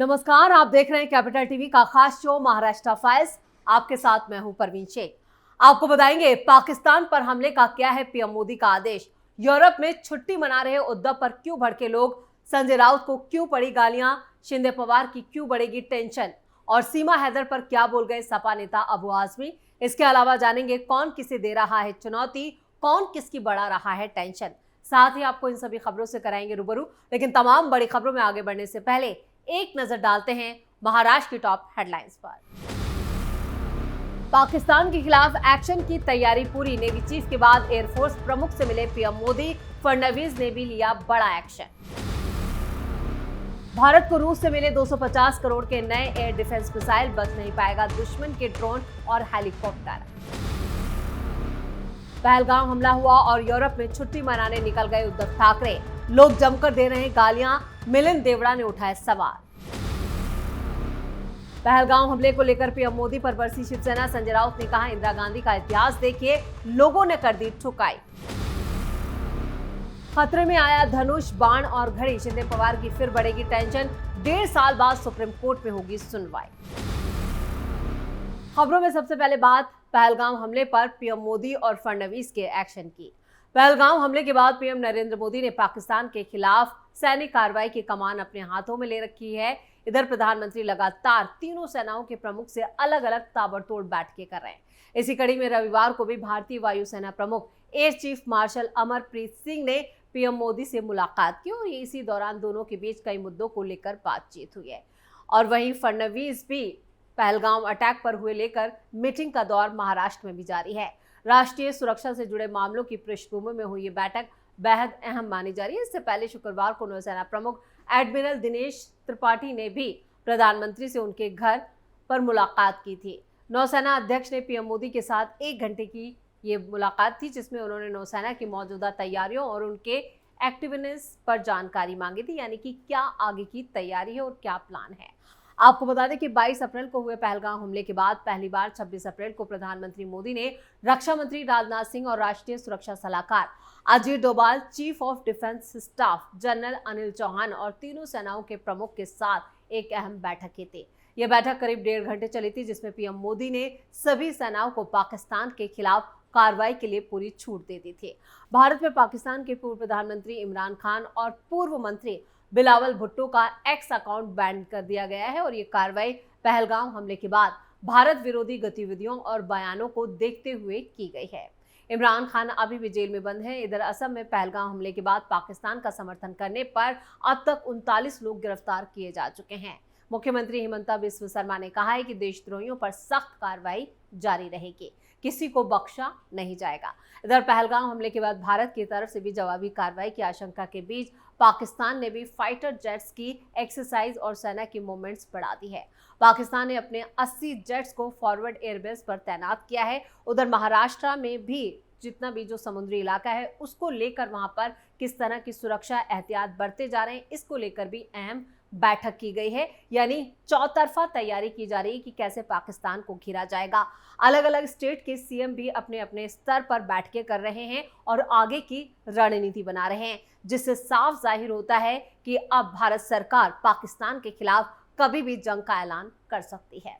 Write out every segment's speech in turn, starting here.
नमस्कार, आप देख रहे हैं कैपिटल टीवी का खास शो महाराष्ट्र फाइल्स। आपके साथ मैं हूं परवीन शेख। आपको बताएंगे पाकिस्तान पर हमले का क्या है पीएम मोदी का आदेश, यूरोप में छुट्टी मना रहे उद्धव पर क्यों भड़के लोग, संजय राउत को क्यों पड़ी गालियां, शिंदे पवार की क्यों बढ़ेगी टेंशन, और सीमा हैदर पर क्या बोल गए सपा नेता अबू आजमी। इसके अलावा जानेंगे कौन किसे दे रहा है चुनौती, कौन किसकी बढ़ा रहा है टेंशन। साथ ही आपको इन सभी खबरों से कराएंगे रूबरू। लेकिन तमाम बड़ी खबरों में आगे बढ़ने से पहले एक नजर डालते हैं महाराष्ट्र की टॉप हेडलाइंस पर। पाकिस्तान के खिलाफ एक्शन की तैयारी पूरी, नेवी चीफ के बाद एयरफोर्स प्रमुख से मिले पीएम मोदी, फडणवीस ने भी लिया बड़ा एक्शन। भारत को रूस से मिले 250 करोड़ के नए एयर डिफेंस मिसाइल, बच नहीं पाएगा दुश्मन के ड्रोन और हेलीकॉप्टर। पहलगाम हमला हुआ और यूरोप में छुट्टी मनाने निकल गए उद्धव ठाकरे, लोग जमकर दे रहे हैं गालियां, मिलिंद देवड़ा ने उठाए सवाल। पहलगाम हमले को लेकर पीएम मोदी पर बरसी शिवसेना, संजय राउत ने कहा इंदिरा गांधी का इतिहास देखिए, लोगों ने कर दी ठुकाई। खतरे में आया धनुष, बाण और घड़ी, शिंदे पवार की फिर बढ़ेगी टेंशन, 1.5 साल बाद सुप्रीम कोर्ट में होगी सुनवाई। खबरों में सबसे पहले बात पहलगाम हमले पर पीएम मोदी और फडणवीस के एक्शन की। पहलगाम हमले के बाद पीएम नरेंद्र मोदी ने पाकिस्तान के खिलाफ सैनिक कार्रवाई की कमान अपने हाथों में ले रखी है। इधर प्रधानमंत्री लगातार तीनों सेनाओं के प्रमुख से अलग अलग ताबड़तोड़ बैठकें कर रहे हैं। इसी कड़ी में रविवार को भी भारतीय वायुसेना प्रमुख air chief marshal Amarpreet Singh ने पीएम मोदी से मुलाकात की और इसी दौरान दोनों के बीच कई मुद्दों को लेकर बातचीत हुई है। और वहीं फडणवीस भी पहलगाम अटैक पर हुए लेकर मीटिंग का दौर महाराष्ट्र में भी जारी है। राष्ट्रीय सुरक्षा से जुड़े मामलों की पृष्ठभूमि में हुई ये बैठक बेहद अहम मानी जा रही है। इससे पहले शुक्रवार को नौसेना प्रमुख एडमिरल दिनेश त्रिपाठी ने भी प्रधानमंत्री से उनके घर पर मुलाकात की थी। नौसेना अध्यक्ष ने पीएम मोदी के साथ 1 घंटे की ये मुलाकात थी, जिसमें उन्होंने नौसेना की मौजूदा तैयारियों और उनके एक्टिवनेस पर जानकारी मांगी थी, यानी कि क्या आगे की तैयारी है और क्या प्लान है। आपको बता दें कि 22 अप्रैल को हुए पहलगाम हमले के बाद पहली बार 26 अप्रैल को प्रधानमंत्री मोदी ने रक्षा मंत्री राजनाथ सिंह और राष्ट्रीय सुरक्षा सलाहकार Ajit Doval, chief of defence staff general Anil Chauhan और तीनों सेनाओं के प्रमुख के साथ एक अहम बैठक की थी। यह बैठक करीब 1.5 घंटे चली थी, जिसमें पीएम मोदी ने सभी सेनाओं को पाकिस्तान के खिलाफ कार्रवाई के लिए पूरी छूट दे दी थी। भारत में पाकिस्तान के पूर्व प्रधानमंत्री इमरान खान और पूर्व मंत्री बिलावल भुट्टो का एक्स अकाउंट बैन कर दिया गया है और ये कार्रवाई पहलगाम हमले के बाद भारत विरोधी गतिविधियों और बयानों को देखते हुए की गई है। इमरान खान अभी भी जेल में बंद है। इधर असम में पहलगाम हमले के बाद पाकिस्तान का समर्थन करने पर अब तक 39 लोग गिरफ्तार किए जा चुके हैं। मुख्यमंत्री हिमंता बिस्वा शर्मा ने कहा है कि देशद्रोहियों पर सख्त कार्रवाई जारी रहेगी, किसी को बख्शा नहीं जाएगा। इधर पहलगाम हमले के बाद भारत की तरफ से भी जवाबी कार्रवाई की आशंका के बीच पाकिस्तान ने भी फाइटर जेट्स की एक्सरसाइज और सेना की मूवमेंट्स बढ़ा दी है। पाकिस्तान ने अपने 80 जेट्स को फॉरवर्ड एयरबेस पर तैनात किया है। उधर महाराष्ट्र में भी जितना भी जो समुद्री इलाका है उसको लेकर वहां पर किस तरह की सुरक्षा एहतियात बरते जा रहे हैं, इसको लेकर भी अहम बैठक की गई है। यानी चौतरफा तैयारी की जा रही है कि कैसे पाकिस्तान को घिरा जाएगा। अलग अलग स्टेट के सीएम भी अपने अपने स्तर पर बैठकें कर रहे हैं और आगे की रणनीति बना रहे हैं, जिससे साफ जाहिर होता है कि अब भारत सरकार पाकिस्तान के खिलाफ कभी भी जंग का ऐलान कर सकती है।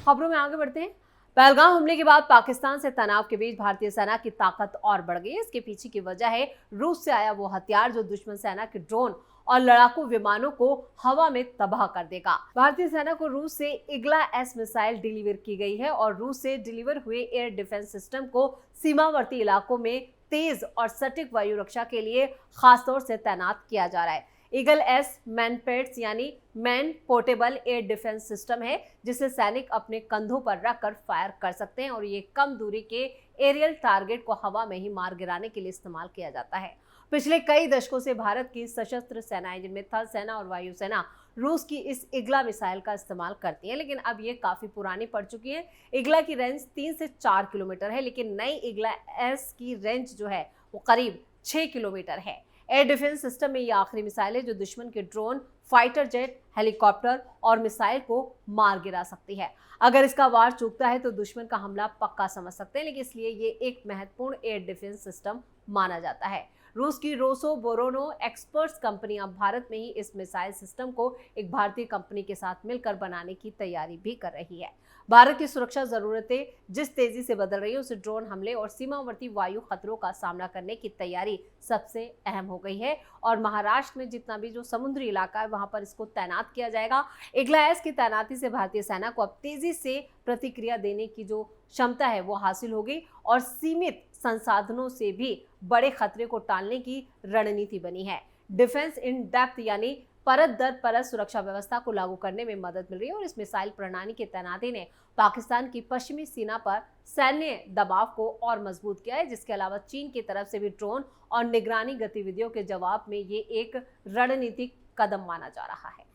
खबरों में आगे बढ़ते हैं। पहलगाम हमले के बाद पाकिस्तान से तनाव के बीच भारतीय सेना की ताकत और बढ़ गई है। इसके पीछे की वजह है रूस से आया वो हथियार जो दुश्मन सेना के ड्रोन और लड़ाकू विमानों को हवा में तबाह कर देगा। भारतीय सेना को रूस से इग्ला एस मिसाइल डिलीवर की गई है और रूस से डिलीवर हुए एयर डिफेंस सिस्टम को सीमावर्ती इलाकों में तेज और सटीक वायु रक्षा के लिए खासतौर से तैनात किया जा रहा है। ईगल एस मैनपेट्स यानी man portable air defence system है, जिसे सैनिक अपने कंधों पर रखकर फायर कर सकते हैं और ये कम दूरी के एरियल टारगेट को हवा में ही मार गिराने के लिए इस्तेमाल किया जाता है। पिछले कई दशकों से भारत की सशस्त्र सेनाएं, जिनमें थल सेना और वायुसेना, रूस की इस इग्ला मिसाइल का इस्तेमाल करती हैं, लेकिन अब ये काफी पुरानी पड़ चुकी है। इग्ला की रेंज 3 से 4 किलोमीटर है, लेकिन नई इग्ला एस की रेंज जो है वो करीब 6 किलोमीटर है। एयर डिफेंस सिस्टम में ये आखिरी मिसाइल है जो दुश्मन के ड्रोन, फाइटर जेट, हेलीकॉप्टर और मिसाइल को मार गिरा सकती है। अगर इसका वार चूकता है तो दुश्मन का हमला पक्का समझ सकते हैं, लेकिन इसलिए ये एक महत्वपूर्ण एयर डिफेंस सिस्टम माना जाता है। रूस की रोसोबोरोनो एक्सपर्ट्स कंपनी अब भारत में ही इस मिसाइल सिस्टम को एक भारतीय कंपनी के साथ मिलकर बनाने की तैयारी भी कर रही है। भारत की सुरक्षा जरूरतें जिस तेजी से बदल रही है, उससे ड्रोन हमले और सीमावर्ती वायु खतरों का सामना करने की तैयारी सबसे अहम हो गई है। और महाराष्ट्र में जितना भी जो समुद्री इलाका है वहां पर इसको तैनात किया जाएगा। इग्लायस की तैनाती से भारतीय सेना को अब तेजी से प्रतिक्रिया देने की जो क्षमता है वो हासिल होगी और सीमित संसाधनों से भी बड़े खतरे को टालने की रणनीति बनी है। डिफेंस इन डेप्थ यानी परत दर परत सुरक्षा व्यवस्था को लागू करने में मदद मिल रही है और इस मिसाइल प्रणाली की तैनाती ने पाकिस्तान की पश्चिमी सीमा पर सैन्य दबाव को और मजबूत किया है, जिसके अलावा चीन की तरफ से भी ड्रोन और निगरानी गतिविधियों के जवाब में ये एक रणनीतिक कदम माना जा रहा है।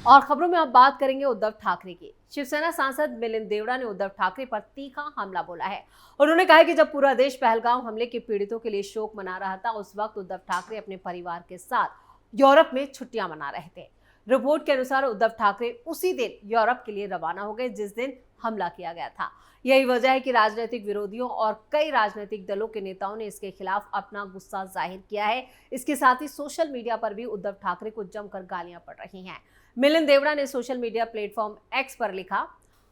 और खबरों में अब बात करेंगे उद्धव ठाकरे की। शिवसेना सांसद मिलिंद देवड़ा ने उद्धव ठाकरे पर तीखा हमला बोला है। उन्होंने कहा कि जब पूरा देश पहलगाम हमले के पीड़ितों के लिए शोक मना रहा था, उस वक्त उद्धव ठाकरे अपने परिवार के साथ यूरोप में छुट्टियां मना रहे थे। रिपोर्ट के अनुसार उद्धव ठाकरे उसी दिन यूरोप के लिए रवाना हो गए जिस दिन हमला किया गया था। यही वजह है कि राजनीतिक विरोधियों और कई राजनीतिक दलों के नेताओं ने इसके खिलाफ अपना गुस्सा जाहिर किया है। इसके साथ ही सोशल मीडिया पर भी उद्धव ठाकरे को जमकर गालियां पड़ रही हैं। मिलिंद देवड़ा ने सोशल मीडिया प्लेटफॉर्म एक्स पर लिखा,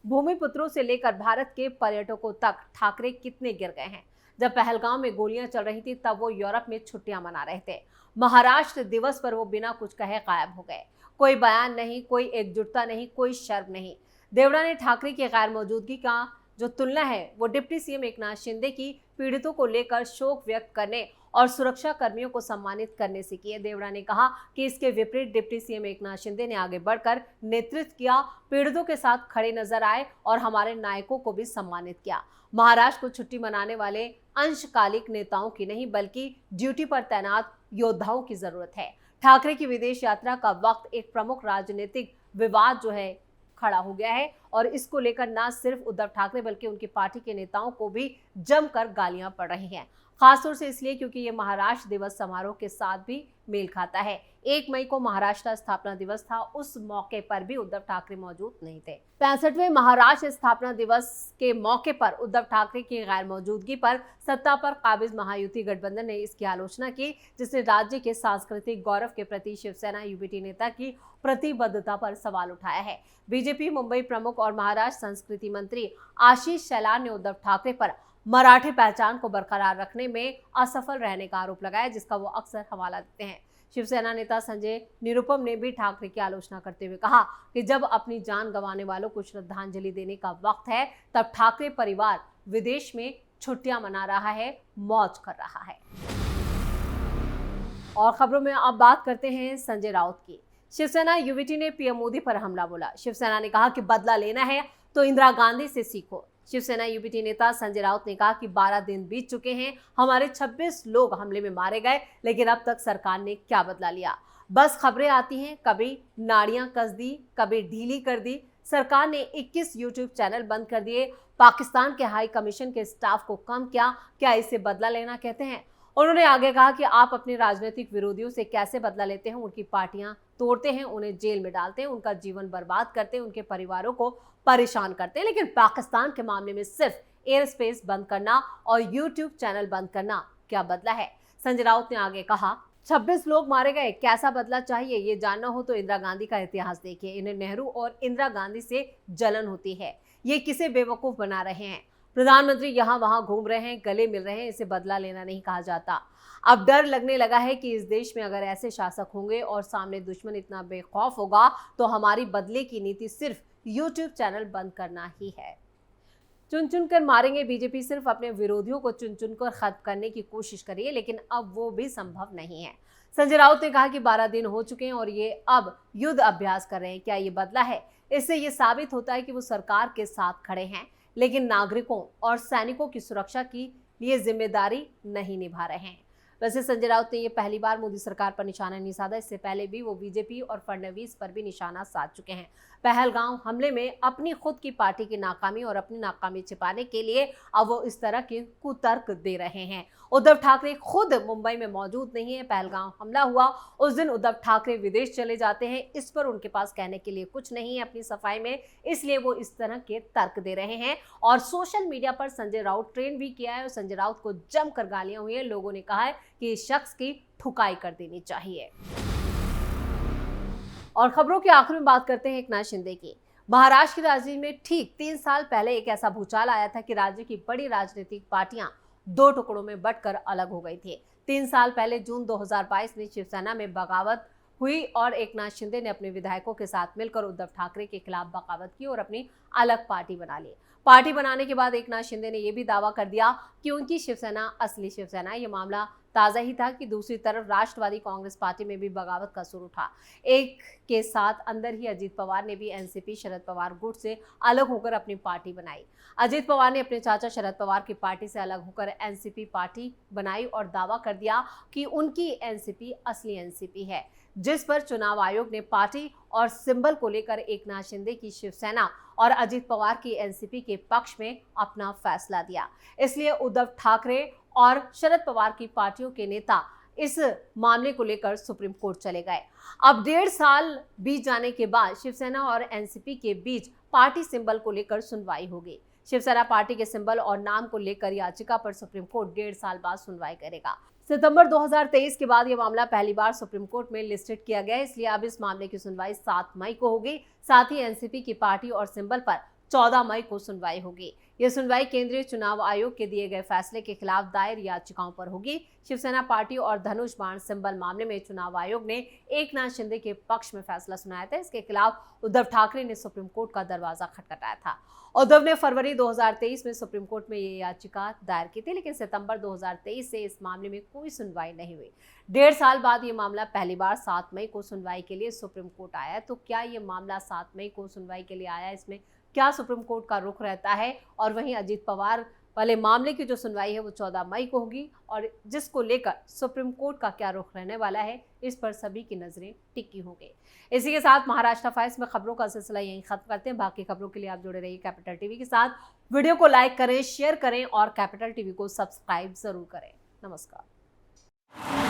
भूमिपुत्रों से लेकर भारत के पर्यटकों तक ठाकरे कितने गिर गए हैं। जब पहलगाम में गोलियां चल रही थी तब वो यूरोप में छुट्टियां मना रहे थे। महाराष्ट्र दिवस पर वो बिना कुछ कहे गायब हो गए। कोई बयान नहीं, कोई एकजुटता नहीं, कोई शर्म नहीं। देवड़ा ने ठाकरे की गैर मौजूदगी का जो तुलना है वो डिप्टी सीएम एकनाथ शिंदे की पीड़ितों को लेकर शोक व्यक्त करने और सुरक्षा कर्मियों को सम्मानित करने से की है। देवड़ा ने कहा कि इसके विपरीत डिप्टी सीएम एकनाथ शिंदे ने आगे बढ़कर नेतृत्व किया, पीड़ितों के साथ खड़े नजर आए और हमारे नायकों को भी सम्मानित किया। महाराष्ट्र को छुट्टी मनाने वाले अंशकालिक नेताओं की नहीं बल्कि ड्यूटी पर तैनात योद्धाओं की जरूरत है। ठाकरे की विदेश यात्रा का वक्त एक प्रमुख राजनीतिक विवाद जो है खड़ा हो गया है और इसको लेकर न सिर्फ उद्धव ठाकरे बल्कि उनकी पार्टी के नेताओं को भी जमकर गालियां पड़ रही हैं। खासतौर से इसलिए क्योंकि ये महाराष्ट्र दिवस समारोह के साथ भी मेल खाता है। 1 मई को महाराष्ट्र स्थापना दिवस था, उस मौके पर भी उद्धव ठाकरे मौजूद नहीं थे। 65वें महाराष्ट्र स्थापना दिवस के मौके पर उद्धव ठाकरे की गैर मौजूदगी पर सत्ता पर काबिज महायुति गठबंधन ने इसकी आलोचना की, जिसने राज्य के सांस्कृतिक गौरव के प्रति शिवसेना यूबीटी नेता की प्रतिबद्धता पर सवाल उठाया है। बीजेपी मुंबई प्रमुख और महाराष्ट्र संस्कृति मंत्री आशीष शेलार ने उद्धव ठाकरे पर मराठी पहचान को बरकरार रखने में असफल रहने का आरोप लगाया, जिसका वो अक्सर हवाला देते हैं। शिवसेना नेता संजय निरुपम ने भी ठाकरे की आलोचना करते हुए कहा कि जब अपनी जान गंवाने वालों को श्रद्धांजलि देने का वक्त है तब ठाकरे परिवार विदेश में छुट्टियां मना रहा है, मौज कर रहा है। और खबरों में अब बात करते हैं संजय राउत की। शिवसेना यूबीटी ने पीएम मोदी पर हमला बोला। शिवसेना ने कहा कि बदला लेना है तो इंदिरा गांधी से सीखो। शिवसेना यूबीटी नेता संजय राउत ने कहा कि 12 दिन बीत चुके हैं, हमारे 26 लोग हमले में मारे गए, लेकिन अब तक सरकार ने क्या बदला लिया। बस खबरें आती हैं, कभी नाड़ियां कस दी, कभी ढीली कर दी। सरकार ने 21 यूट्यूब चैनल बंद कर दिए, पाकिस्तान के हाई कमीशन के स्टाफ को कम किया। क्या इसे बदला लेना कहते हैं? उन्होंने आगे कहा कि आप अपने राजनीतिक विरोधियों से कैसे बदला लेते हैं, उनकी पार्टियां तोड़ते हैं, उन्हें जेल में डालते हैं, उनका जीवन बर्बाद करते हैं, उनके परिवारों को परेशान करते हैं, लेकिन पाकिस्तान के मामले में सिर्फ एयर स्पेस बंद करना और यूट्यूब चैनल बंद करना क्या बदला है। संजय राउत ने आगे कहा, 26 लोग मारे गए, कैसा बदला चाहिए? ये जानना हो तो इंदिरा गांधी का इतिहास देखिए। इन्हें नेहरू और इंदिरा गांधी से जलन होती है। ये किसे बेवकूफ बना रहे हैं? प्रधानमंत्री यहाँ वहां घूम रहे हैं, गले मिल रहे हैं, इसे बदला लेना नहीं कहा जाता। अब डर लगने लगा है कि इस देश में अगर ऐसे शासक होंगे और सामने दुश्मन इतना बेखौफ होगा तो हमारी बदले की नीति सिर्फ यूट्यूब चैनल बंद करना ही है। चुन चुन कर मारेंगे। बीजेपी सिर्फ अपने विरोधियों को चुन चुन कर खत्म करने की कोशिश कर रही है, लेकिन अब वो भी संभव नहीं है। संजय राउत ने कहा कि 12 दिन हो चुके हैं और ये अब युद्ध अभ्यास कर रहे हैं। क्या ये बदला है? इससे ये साबित होता है कि वो सरकार के साथ खड़े हैं, लेकिन नागरिकों और सैनिकों की सुरक्षा की लिए जिम्मेदारी नहीं निभा रहे हैं। वैसे संजय राउत ने ये पहली बार मोदी सरकार पर निशाना नहीं साधा। इससे पहले भी वो बीजेपी और फडणवीस पर भी निशाना साध चुके हैं। पहलगाम हमले में अपनी खुद की पार्टी की नाकामी और अपनी नाकामी छिपाने के लिए अब वो इस तरह के कुतर्क दे रहे हैं। उद्धव ठाकरे खुद मुंबई में मौजूद नहीं है। पहलगाम हमला हुआ उस दिन उद्धव ठाकरे विदेश चले जाते हैं। इस पर उनके पास कहने के लिए कुछ नहीं है अपनी सफाई में, इसलिए वो इस तरह के तर्क दे रहे हैं। और सोशल मीडिया पर संजय राउत ट्रेंड भी किया है और संजय राउत को जमकर गालियां हुई है। लोगों ने कहा है कि इस शख्स की ठुकाई कर देनी चाहिए। और खबरों की आखिर में बात करते हैं एकनाथ शिंदे की। महाराष्ट्र की राजनीति में ठीक 3 साल पहले एक ऐसा भूचाल आया था कि राज्य की बड़ी राजनीतिक पार्टियां 2 टुकड़ों में बंटकर अलग हो गई थी। 3 साल पहले जून 2022 में शिवसेना में बगावत हुई और एकनाथ शिंदे ने अपने विधायकों के साथ मिलकर उद्धव ठाकरे के खिलाफ बगावत की और अपनी अलग पार्टी बना ली। पार्टी बनाने के बाद एकनाथ शिंदे ने यह भी दावा कर दिया कि उनकी शिवसेना असली शिवसेना है। यह मामला ताजा ही था कि दूसरी तरफ राष्ट्रवादी कांग्रेस पार्टी में भी बगावत का सुर उठा। एक के साथ अंदर ही अजीत पवार ने भी एनसीपी शरद पवार गुट से अलग होकर अपनी पार्टी बनाई। अजीत पवार ने अपने चाचा शरद पवार की पार्टी से अलग होकर एनसीपी पार्टी बनाई और दावा कर दिया कि उनकी एनसीपी असली एनसीपी है, जिस पर चुनाव आयोग ने पार्टी और सिंबल को लेकर एकनाथ शिंदे की शिवसेना और अजीत पवार की एनसीपी के पक्ष में अपना फैसला दिया। इसलिए उद्धव ठाकरे और शरद पवार की पार्टियों के नेता इस मामले को लेकर सुप्रीम कोर्ट चले गए। अब 1.5 साल बीत जाने के बाद शिवसेना और एनसीपी के बीच पार्टी सिंबल को लेकर सुनवाई होगी। शिवसेना पार्टी के सिंबल और नाम को लेकर याचिका पर सुप्रीम कोर्ट 1.5 साल बाद सुनवाई करेगा। सितंबर 2023 के बाद यह मामला पहली बार सुप्रीम कोर्ट में लिस्टेड किया गया, इसलिए अब इस मामले की सुनवाई 7 मई को होगी। साथ ही एनसीपी की पार्टी और सिंबल पर 14 मई को सुनवाई होगी। यह सुनवाई केंद्रीय चुनाव आयोग के दिए गए फैसले के खिलाफ दायर याचिकाओं पर होगी। शिवसेना पार्टी और धनुष बाण सिंबल मामले में चुनाव आयोग ने एकनाथ शिंदे के पक्ष में फैसला सुनाया था। इसके खिलाफ उद्धव ठाकरे ने सुप्रीम कोर्ट का दरवाजा खटखटाया था। उद्धव ने फरवरी 2023 में सुप्रीम कोर्ट में ये याचिका दायर की थी, लेकिन सितंबर 2023 से इस मामले में कोई सुनवाई नहीं हुई। 1.5 साल बाद ये मामला पहली बार 7 मई को सुनवाई के लिए सुप्रीम कोर्ट आया है। तो क्या ये मामला 7 मई को सुनवाई के लिए आया, इसमें क्या सुप्रीम कोर्ट का रुख रहता है? और वहीं अजीत पवार वाले मामले की जो सुनवाई है वो 14 मई को होगी और जिसको लेकर सुप्रीम कोर्ट का क्या रुख रहने वाला है, इस पर सभी की नजरें टिकी होंगी। इसी के साथ महाराष्ट्र फाइल्स में खबरों का सिलसिला यहीं खत्म करते हैं। बाकी खबरों के लिए आप जुड़े रहिए कैपिटल टीवी के साथ। वीडियो को लाइक करें, शेयर करें और कैपिटल टीवी को सब्सक्राइब जरूर करें। नमस्कार।